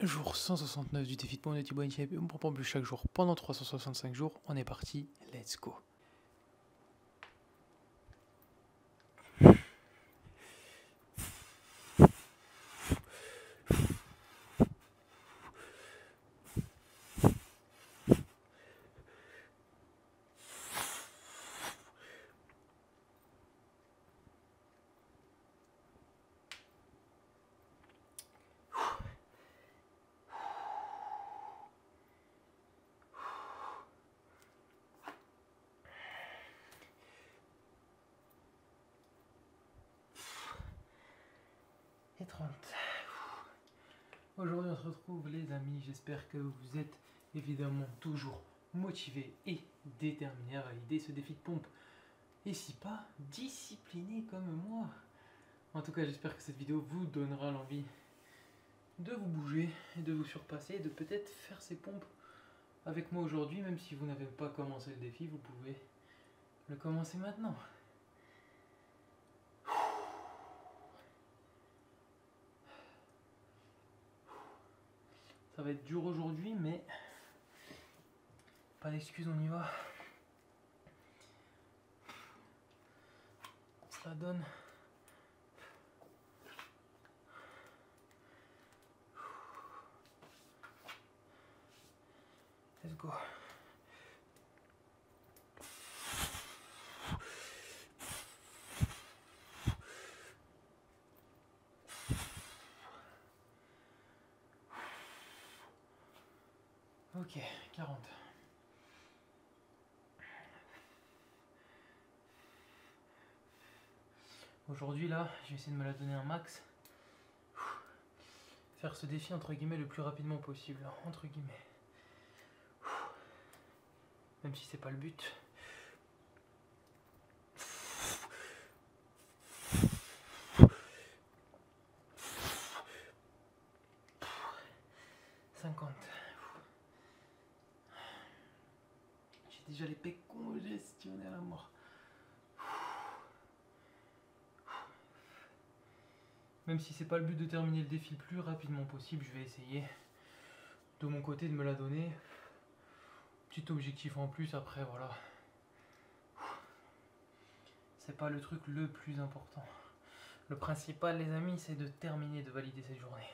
Jour 169 du défi de pompe de Thibaut Inchep. On prend plus chaque jour pendant 365 jours. On est parti, let's go. Et 30. Aujourd'hui on se retrouve les amis, j'espère que vous êtes évidemment toujours motivés et déterminés à valider ce défi de pompe. Et si pas, disciplinés comme moi. En tout cas j'espère que cette vidéo vous donnera l'envie de vous bouger et de vous surpasser et de peut-être faire ces pompes avec moi aujourd'hui. Même si vous n'avez pas commencé le défi, vous pouvez le commencer maintenant. Ça va être dur aujourd'hui, mais pas d'excuses, on y va. Ça donne. Let's go. Ok, 40. Aujourd'hui là, je vais essayer de me la donner un max. Faire ce défi entre guillemets le plus rapidement possible. Entre guillemets. Même si c'est pas le but. J'ai déjà les pecs congestionnés à la mort. Même si c'est pas le but de terminer le défi le plus rapidement possible, je vais essayer de mon côté de me la donner. Petit objectif en plus, après voilà. C'est pas le truc le plus important. Le principal les amis, c'est de terminer, de valider cette journée.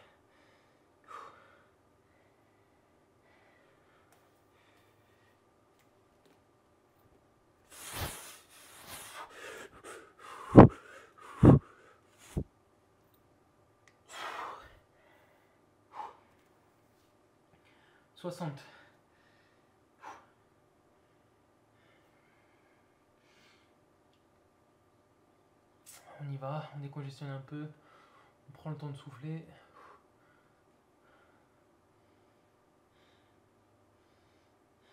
« 60. On y va, on décongestionne un peu, on prend le temps de souffler.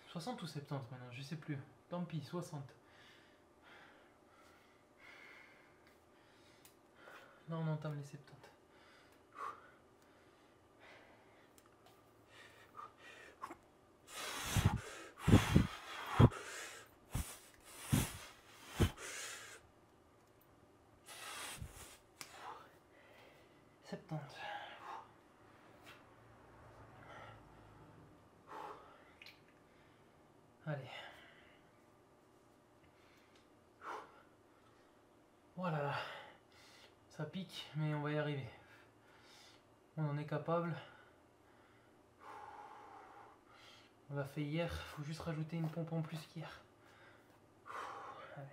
60 ou 70 maintenant, je sais plus. Tant pis, 60. Là on entame les 70. Allez. Voilà. Ça pique, mais on va y arriver. On en est capable. On l'a fait hier, il faut juste rajouter une pompe en plus qu'hier. Allez.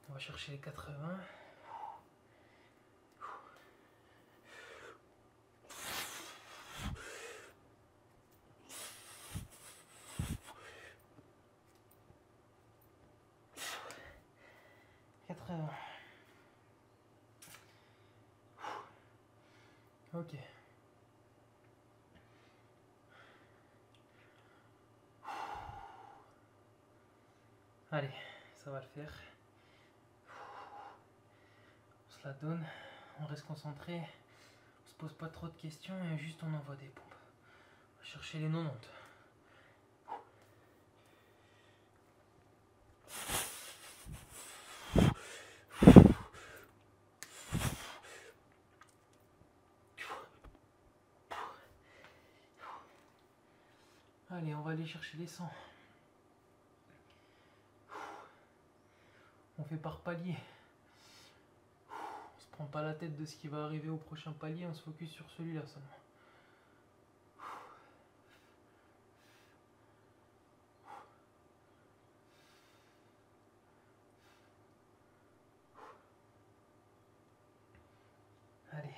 On va chercher les 80. Ok. Allez, ça va le faire. On se la donne, on reste concentré, on se pose pas trop de questions et juste on envoie des pompes. On va chercher les 90. Allez, on va aller chercher les 100. On fait par palier. On se prend pas la tête de ce qui va arriver au prochain palier, on se focus sur celui-là seulement. Allez.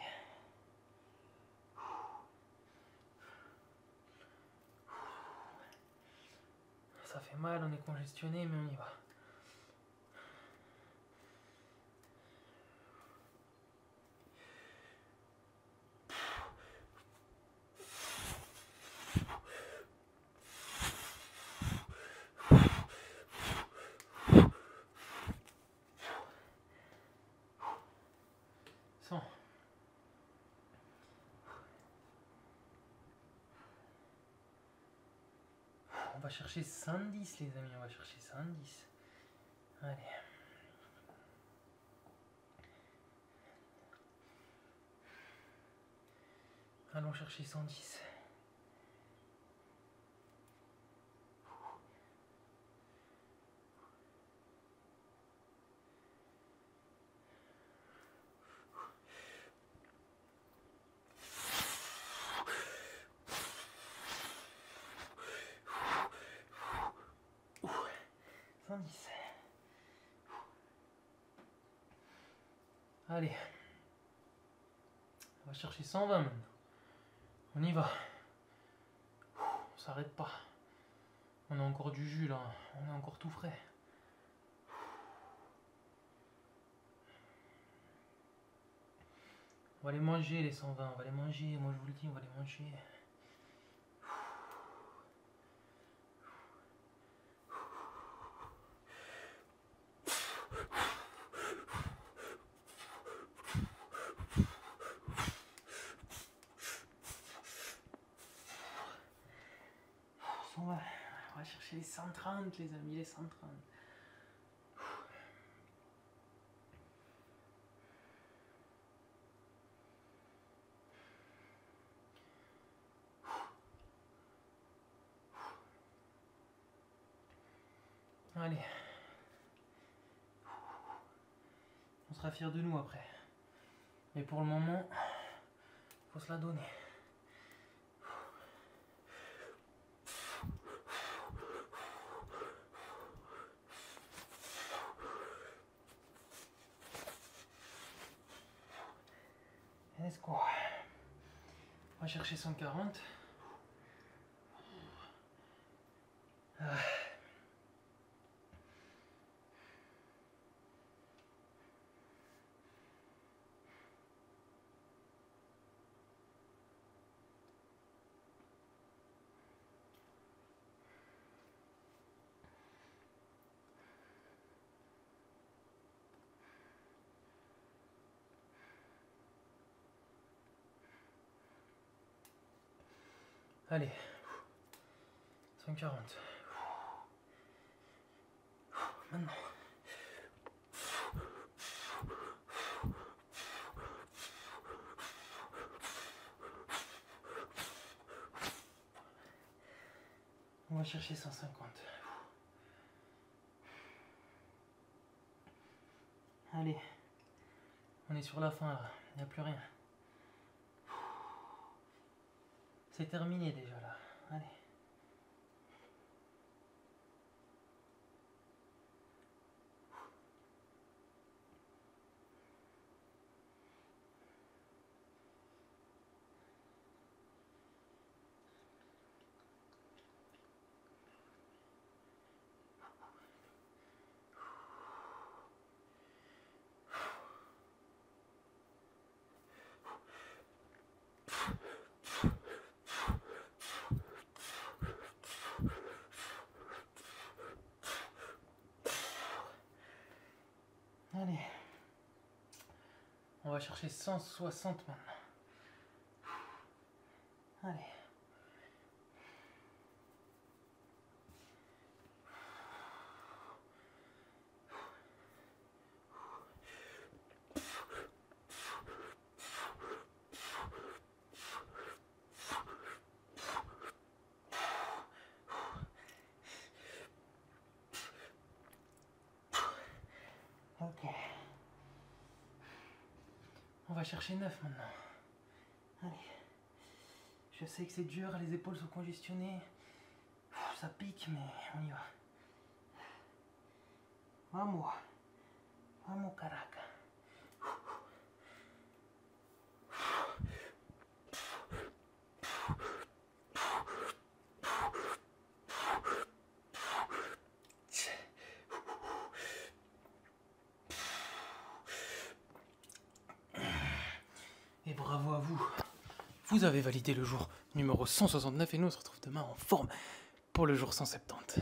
Ça fait mal, on est congestionné, mais on y va. On va chercher 110 les amis, on va chercher 110. Allez. Allons chercher 110. Allez, on va chercher 120 maintenant. On y va. On s'arrête pas. On a encore du jus là, on est encore tout frais. On va les manger les 120, on va les manger, moi je vous le dis, on va les manger. On va chercher les 130 les amis, les 130. Allez. On sera fiers de nous après. Mais pour le moment, faut se la donner. Let's go. On va chercher 140. Allez, 140. Maintenant. On va chercher 150. Allez, on est sur la fin là, il n'y a plus rien. C'est terminé déjà là, allez. Allez, on va chercher 160 maintenant. Allez. On va chercher 9 maintenant. Allez. Je sais que c'est dur, les épaules sont congestionnées. Ça pique, mais on y va. Vamos. Vamos, caraca. Et bravo à vous. Vous avez validé le jour numéro 169 et nous on se retrouve demain en forme pour le jour 170.